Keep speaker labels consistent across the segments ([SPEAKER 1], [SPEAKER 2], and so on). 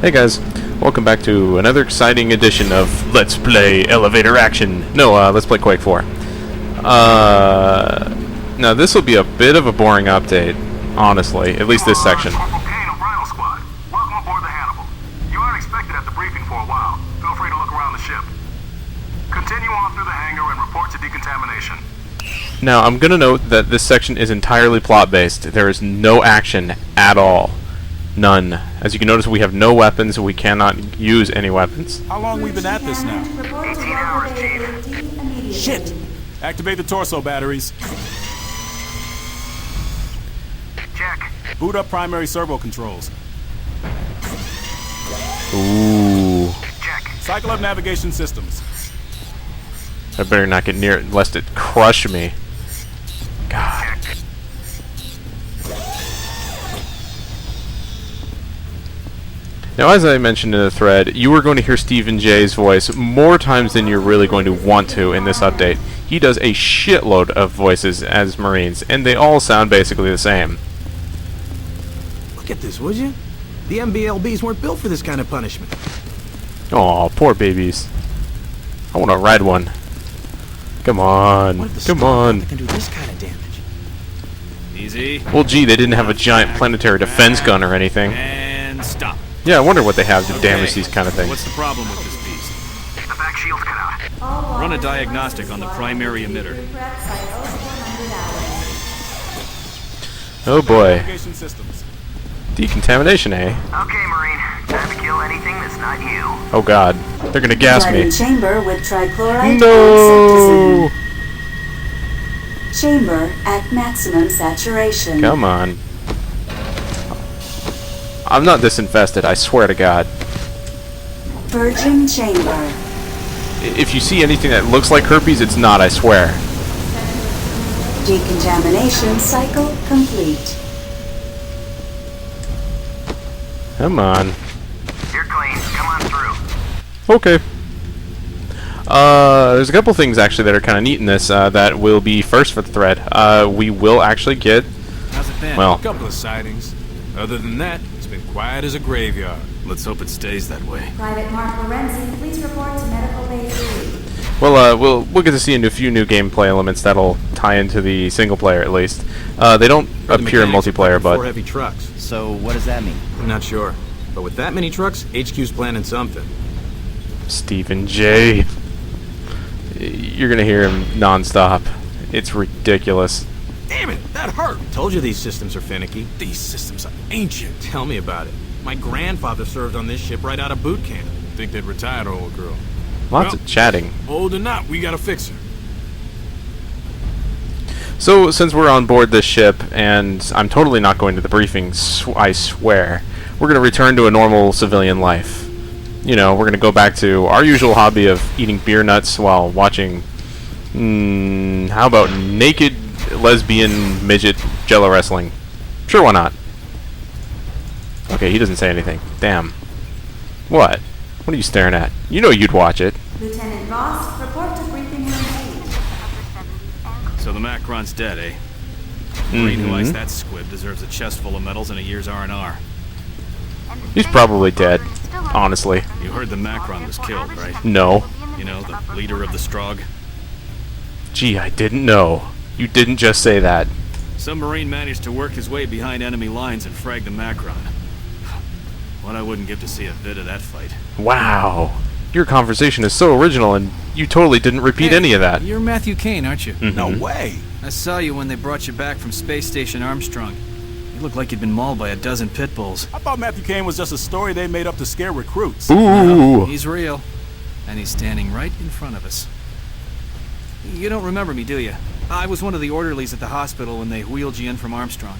[SPEAKER 1] Hey guys, welcome back to another exciting edition of Let's Play Elevator Action. No, Let's Play Quake 4. Now this will be a bit of a boring update, honestly, at least this section.
[SPEAKER 2] Welcome aboard the Hannibal. You aren't expected at the briefing for a while. Feel free to look around the ship. Continue on through the hangar and report to decontamination.
[SPEAKER 1] Now, I'm gonna note that this section is entirely plot-based. There is no action at all. None. As you can notice, we have no weapons, we cannot use any weapons.
[SPEAKER 3] How long we been at this now?
[SPEAKER 2] 18 hours, Chief.
[SPEAKER 3] Shit! Activate the torso batteries.
[SPEAKER 2] Check.
[SPEAKER 3] Boot up primary servo controls.
[SPEAKER 1] Ooh.
[SPEAKER 2] Check.
[SPEAKER 3] Cycle up navigation systems.
[SPEAKER 1] I better not get near it, lest it crush me. God.
[SPEAKER 2] Check.
[SPEAKER 1] Now, as I mentioned in the thread, you are going to hear Stephen J's voice more times than you're really going to want to in this update. He does a shitload of voices as Marines, and they all sound basically the same.
[SPEAKER 4] Look at this, would you? The MBLBs weren't built for this kind of punishment.
[SPEAKER 1] Aw, poor babies. I want to ride one. Come on.
[SPEAKER 4] What if the
[SPEAKER 1] Come on.
[SPEAKER 4] can do this kind of damage?
[SPEAKER 5] Easy.
[SPEAKER 1] Well, gee, they didn't have a giant planetary defense gun or anything.
[SPEAKER 5] And stop.
[SPEAKER 1] Yeah, I wonder what they have to
[SPEAKER 5] Okay.
[SPEAKER 1] damage these kind of things.
[SPEAKER 5] What's the problem with this beast?
[SPEAKER 2] The back shield's cut out.
[SPEAKER 5] Run a diagnostic on the primary emitter.
[SPEAKER 1] Oh boy.
[SPEAKER 3] Navigation systems.
[SPEAKER 1] Decontamination, eh?
[SPEAKER 2] Okay, Marine. Time to kill anything that's not you.
[SPEAKER 1] Oh god. They're gonna gas me.
[SPEAKER 6] Driving chamber with trichloride
[SPEAKER 1] No!
[SPEAKER 6] and septicin. Chamber at maximum saturation.
[SPEAKER 1] Come on. I'm not this infested, I swear to god.
[SPEAKER 6] Purging chamber.
[SPEAKER 1] If you see anything that looks like herpes, it's not, I swear.
[SPEAKER 6] Decontamination cycle complete.
[SPEAKER 1] Come on.
[SPEAKER 2] You're clean. Come on through.
[SPEAKER 1] Okay. There's a couple things actually that are kind of neat in this that will be first for the thread. We will actually get,
[SPEAKER 5] How's it been?
[SPEAKER 1] well,
[SPEAKER 3] A couple of sightings. Other than that, it's been quiet as a graveyard.
[SPEAKER 5] Let's hope it stays that way.
[SPEAKER 7] Private Mark Lorenzi, please report to Medical Bay 3.
[SPEAKER 1] well, we'll get to see a few new gameplay elements that'll tie into the single player at least. They don't appear in multiplayer,
[SPEAKER 4] Four
[SPEAKER 1] but
[SPEAKER 4] heavy trucks.
[SPEAKER 8] So, what does that mean?
[SPEAKER 4] I'm not sure. But with that many trucks, HQ's planning something.
[SPEAKER 1] Stephen J. You're gonna hear him non-stop. It's ridiculous.
[SPEAKER 3] Damn it, that hurt!
[SPEAKER 4] Told you these systems are finicky.
[SPEAKER 3] These systems are ancient.
[SPEAKER 4] Tell me about it. My grandfather served on this ship right out of boot camp.
[SPEAKER 3] Think they'd retired, old girl.
[SPEAKER 1] Lots
[SPEAKER 3] Well,
[SPEAKER 1] of chatting.
[SPEAKER 3] Old or not, we gotta fix her.
[SPEAKER 1] So, since we're on board this ship, and I'm totally not going to the briefing, I swear, we're going to return to a normal civilian life. You know, we're going to go back to our usual hobby of eating beer nuts while watching, how about naked lesbian midget Jello wrestling? Sure, why not? Okay, he doesn't say anything. Damn. What? What are you staring at? You know you'd watch it.
[SPEAKER 7] Lieutenant Ross, report to briefing room 8.
[SPEAKER 5] So the Macron's dead, eh? Marine who iced that squib deserves a chest full of medals and a year's R&R.
[SPEAKER 1] He's probably dead, honestly.
[SPEAKER 5] You heard the Macron was killed, right?
[SPEAKER 1] No.
[SPEAKER 5] You know, the leader of the Strog.
[SPEAKER 1] Gee, I didn't know. You didn't just say that.
[SPEAKER 5] Some Marine managed to work his way behind enemy lines and frag the Macron. What I wouldn't give to see a vid of that fight.
[SPEAKER 1] Wow. Your conversation is so original, and you totally didn't repeat any of that.
[SPEAKER 9] You're Matthew Kane, aren't you?
[SPEAKER 1] Mhm.
[SPEAKER 3] No way!
[SPEAKER 9] I saw you when they brought you back from Space Station Armstrong. You look like you'd been mauled by a dozen pit bulls.
[SPEAKER 3] I thought Matthew Kane was just a story they made up to scare recruits.
[SPEAKER 1] Ooh.
[SPEAKER 9] He's real, and he's standing right in front of us. You don't remember me, do you? I was one of the orderlies at the hospital when they wheeled you in from Armstrong.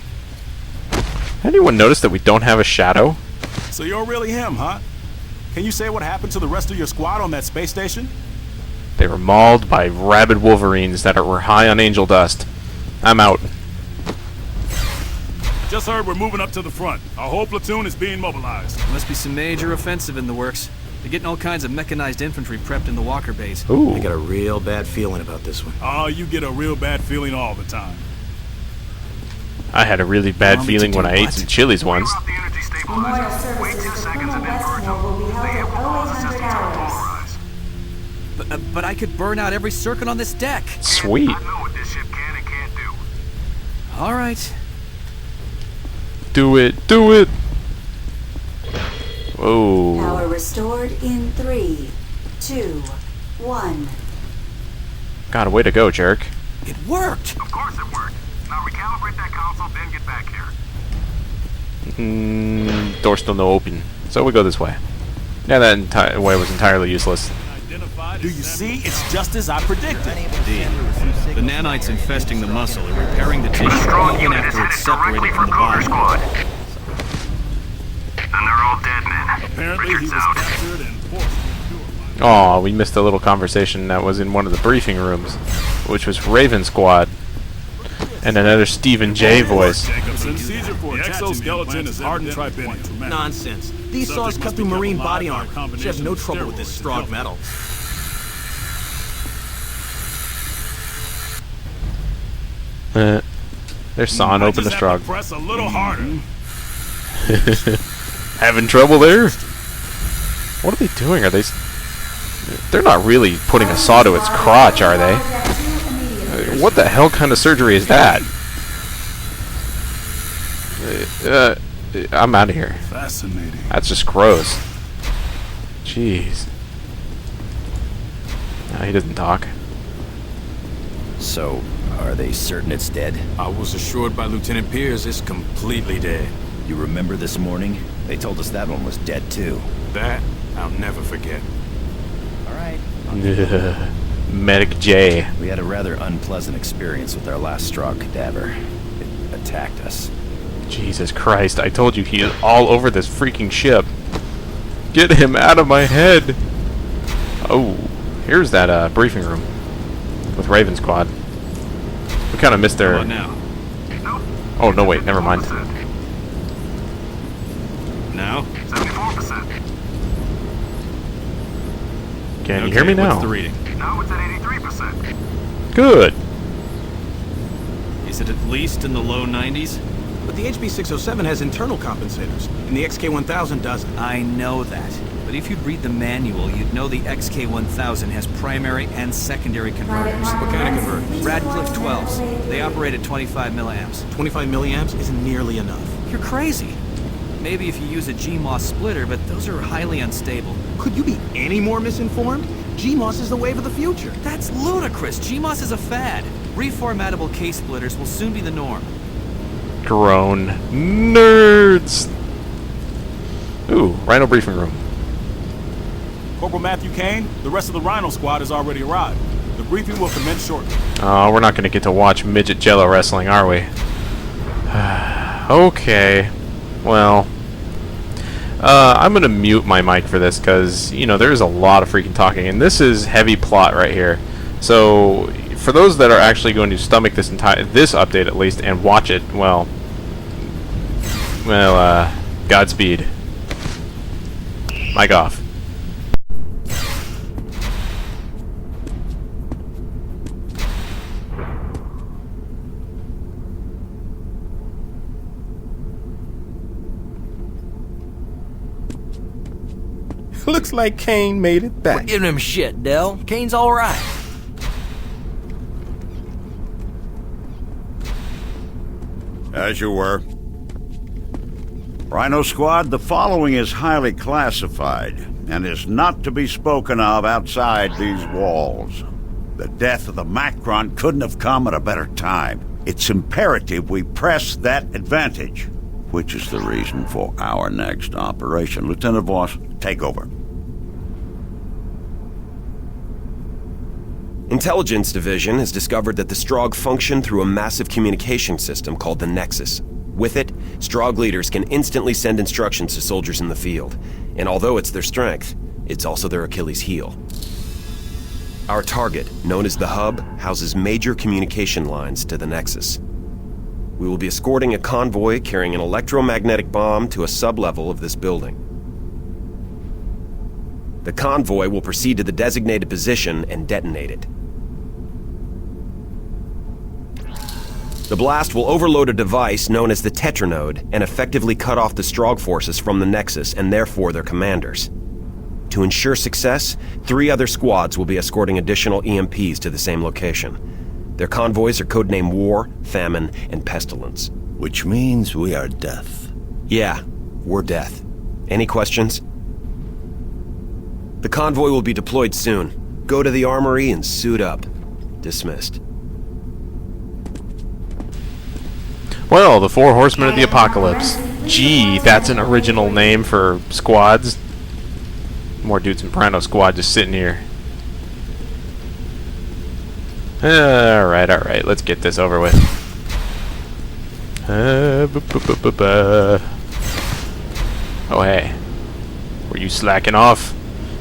[SPEAKER 1] Anyone notice that we don't have a shadow?
[SPEAKER 3] So you're really him, huh? Can you say what happened to the rest of your squad on that space station?
[SPEAKER 1] They were mauled by rabid wolverines that were high on angel dust. I'm out.
[SPEAKER 3] Just heard we're moving up to the front. Our whole platoon is being mobilized.
[SPEAKER 9] Must be some major offensive in the works. They're getting all kinds of mechanized infantry prepped in the Walker base.
[SPEAKER 1] Ooh.
[SPEAKER 4] I got a real bad feeling about this one.
[SPEAKER 3] Oh, you get a real bad feeling all the time.
[SPEAKER 1] I had a really bad
[SPEAKER 9] Want me to
[SPEAKER 1] feeling
[SPEAKER 9] do
[SPEAKER 1] when I ate
[SPEAKER 9] what?
[SPEAKER 1] some chilies once.
[SPEAKER 2] Clear off the energy
[SPEAKER 7] Memorial
[SPEAKER 2] stabilizer. Wait 2
[SPEAKER 7] services to
[SPEAKER 2] seconds
[SPEAKER 7] criminal
[SPEAKER 2] and then
[SPEAKER 7] West Arsenal will be held at 0800 hours.
[SPEAKER 9] But I could burn out every circuit on this deck.
[SPEAKER 1] Sweet.
[SPEAKER 2] I know what this ship can and can't do.
[SPEAKER 9] All right.
[SPEAKER 1] Do it. Do it. Whoa.
[SPEAKER 6] Power restored in 3, 2, 1.
[SPEAKER 1] God, way to go, jerk.
[SPEAKER 9] It worked.
[SPEAKER 2] Of course it worked. Now recalibrate that console, then get back here.
[SPEAKER 1] Door's still no open. So we go this way. Yeah, that way was entirely useless.
[SPEAKER 3] Do you see? It's just as I predicted.
[SPEAKER 5] The nanites infesting the muscle are repairing the tissue
[SPEAKER 2] Strong
[SPEAKER 5] even
[SPEAKER 2] unit is
[SPEAKER 5] after it's
[SPEAKER 2] headed directly
[SPEAKER 5] separated
[SPEAKER 2] for
[SPEAKER 5] from the
[SPEAKER 2] Cougar
[SPEAKER 5] body.
[SPEAKER 2] Squad. And they're all dead men.
[SPEAKER 3] Apparently, he
[SPEAKER 2] Richard's
[SPEAKER 3] was
[SPEAKER 2] out.
[SPEAKER 3] captured and forced to endure.
[SPEAKER 1] Oh, we missed a little conversation that was in one of the briefing rooms, which was Raven Squad. And another Stephen J voice.
[SPEAKER 3] Jacobson, the exoskeleton is hardened tribinium.
[SPEAKER 4] Nonsense. These saws cut through marine body armor. She has no trouble with this strong metal.
[SPEAKER 1] They're sawing open the strong.
[SPEAKER 3] Press a little harder.
[SPEAKER 1] Having trouble there? What are they doing? Are they... They're not really putting a saw to its crotch, are they? What the hell kind of surgery is that? I'm out of here.
[SPEAKER 3] Fascinating.
[SPEAKER 1] That's just gross. Jeez. No, he doesn't talk.
[SPEAKER 8] So, are they certain it's dead?
[SPEAKER 4] I was assured by Lieutenant Pierce it's completely dead.
[SPEAKER 8] You remember this morning? They told us that one was dead too.
[SPEAKER 4] That I'll never forget.
[SPEAKER 8] Alright.
[SPEAKER 1] Medic J.
[SPEAKER 8] We had a rather unpleasant experience with our last straw cadaver. It attacked us.
[SPEAKER 1] Jesus Christ, I told you he is all over this freaking ship. Get him out of my head! Oh, here's that briefing room with Raven Squad. We kind of missed
[SPEAKER 5] How
[SPEAKER 1] their...
[SPEAKER 5] about now?
[SPEAKER 1] Oh, no, wait, never mind.
[SPEAKER 5] Now?
[SPEAKER 2] 74%.
[SPEAKER 1] Can you hear me now?
[SPEAKER 5] What's the reading?
[SPEAKER 2] Now it's at 83%.
[SPEAKER 1] Good!
[SPEAKER 5] Is it at least in the low 90s?
[SPEAKER 4] But the HB607 has internal compensators, and the XK1000 doesn't.
[SPEAKER 9] I know that. But if you'd read the manual, you'd know the XK1000 has primary and secondary converters.
[SPEAKER 4] What kind of converters?
[SPEAKER 9] Radcliffe 12s. They operate at 25 milliamps.
[SPEAKER 4] 25 milliamps isn't nearly enough.
[SPEAKER 9] You're crazy. Maybe if you use a GMOS splitter, but those are highly unstable.
[SPEAKER 4] Could you be any more misinformed? GMOS is the wave of the future.
[SPEAKER 9] That's ludicrous. GMOS is a fad. Reformatable case splitters will soon be the norm.
[SPEAKER 1] Grown nerds! Ooh, Rhino briefing room.
[SPEAKER 3] Corporal Matthew Kane, the rest of the Rhino squad has already arrived. The briefing will commence shortly.
[SPEAKER 1] Oh, we're not going to get to watch midget Jello wrestling, are we? Okay. Well, I'm going to mute my mic for this because, you know, there's a lot of freaking talking, and this is heavy plot right here. So, for those that are actually going to stomach this update at least and watch it, well, Godspeed. Mic off.
[SPEAKER 10] Looks like Kane made it back.
[SPEAKER 11] We're giving him shit, Dell. Kane's all right.
[SPEAKER 12] As you were. Rhino Squad, the following is highly classified and is not to be spoken of outside these walls. The death of the Macron couldn't have come at a better time. It's imperative we press that advantage, which is the reason for our next operation. Lieutenant Voss, take over.
[SPEAKER 13] Intelligence Division has discovered that the Strogg function through a massive communication system called the Nexus. With it, Strogg leaders can instantly send instructions to soldiers in the field. And although it's their strength, it's also their Achilles heel. Our target, known as the Hub, houses major communication lines to the Nexus. We will be escorting a convoy carrying an electromagnetic bomb to a sub-level of this building. The convoy will proceed to the designated position and detonate it. The blast will overload a device known as the Tetranode and effectively cut off the Strogg forces from the Nexus and therefore their commanders. To ensure success, 3 other squads will be escorting additional EMPs to the same location. Their convoys are codenamed War, Famine, and Pestilence.
[SPEAKER 8] Which means we are death.
[SPEAKER 13] Yeah, we're death. Any questions? The convoy will be deployed soon. Go to the armory and suit up. Dismissed.
[SPEAKER 1] Well, the 4 Horsemen of the Apocalypse. Gee, that's an original name for squads. More Dudes in Prano squad just sitting here. Alright, let's get this over with. Oh, hey. Were you slacking off,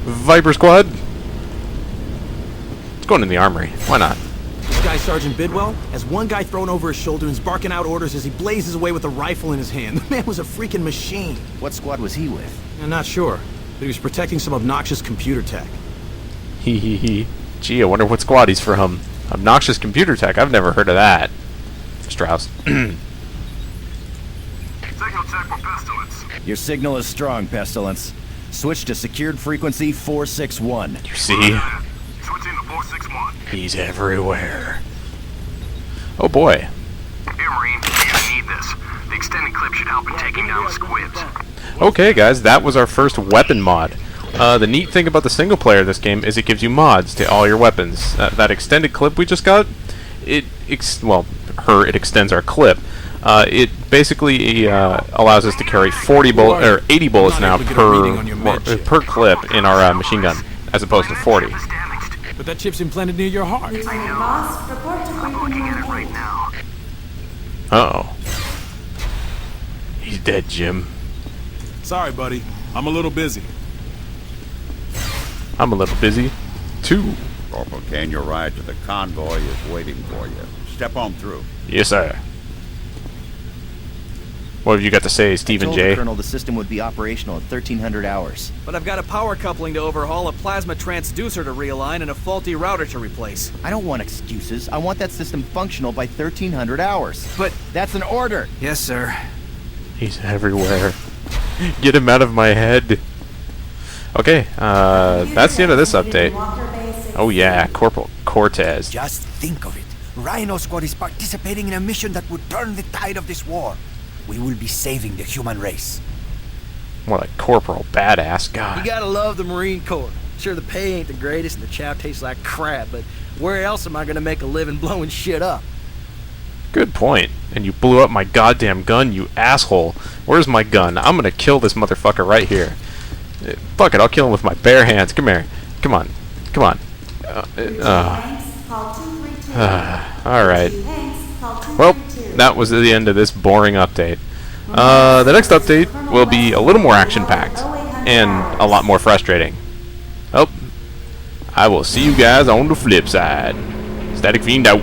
[SPEAKER 1] Viper Squad? Let's go into the armory. Why not?
[SPEAKER 4] This guy, Sergeant Bidwell, has one guy thrown over his shoulder and is barking out orders as he blazes away with a rifle in his hand. The man was a freaking machine.
[SPEAKER 8] What squad was he with?
[SPEAKER 4] I'm not sure, but he was protecting some obnoxious computer tech.
[SPEAKER 1] Hee. Gee, I wonder what squad he's from. Obnoxious computer tech. I've never heard of that. Strauss.
[SPEAKER 2] Signal check for Pestilence.
[SPEAKER 8] Your signal is strong, Pestilence. Switch to secured frequency 461.
[SPEAKER 1] You see?
[SPEAKER 2] Switching to 461.
[SPEAKER 1] He's everywhere. Oh boy.
[SPEAKER 2] Here, Marine. I need this. The extended clip should help in taking down the squibs.
[SPEAKER 1] Okay, guys, that was our first weapon mod. The neat thing about the single player of this game is it gives you mods to all your weapons. That extended clip we just got, it extends our clip. It basically allows us to carry 80 bullets now per clip in our machine gun, as opposed to 40.
[SPEAKER 4] But that chip's implanted near your heart.
[SPEAKER 6] Lieutenant Ross, report to briefing room 8.
[SPEAKER 2] Right now.
[SPEAKER 1] Uh-oh. He's dead, Jim.
[SPEAKER 3] Sorry, buddy. I'm a little busy.
[SPEAKER 1] I'm a little busy, too.
[SPEAKER 12] Corporal Kane, your ride to the convoy is waiting for you. Step on through.
[SPEAKER 1] Yes, sir. What have you got to say, Stephen J?
[SPEAKER 8] Colonel, the system would be operational at 1300 hours.
[SPEAKER 9] But I've got a power coupling to overhaul, a plasma transducer to realign, and a faulty router to replace.
[SPEAKER 8] I don't want excuses. I want that system functional by 1300 hours.
[SPEAKER 9] But
[SPEAKER 8] that's an order.
[SPEAKER 9] Yes, sir.
[SPEAKER 1] He's everywhere. Get him out of my head. Okay, that's the end of this update. Oh yeah, Corporal Cortez.
[SPEAKER 14] Just think of it. Rhino Squad is participating in a mission that would turn the tide of this war. We will be saving the human race.
[SPEAKER 1] What a corporal badass guy.
[SPEAKER 11] You gotta love the Marine Corps. Sure, the pay ain't the greatest and the chow tastes like crap, but where else am I gonna make a living blowing shit up?
[SPEAKER 1] Good point. And you blew up my goddamn gun, you asshole. Where's my gun? I'm gonna kill this motherfucker right here. Fuck it, I'll kill him with my bare hands. Come here. Come on. Come on. Alright. Well, that was the end of this boring update. The next update will be a little more action-packed and a lot more frustrating. Oh, I will see you guys on the flip side. Static Fiend out.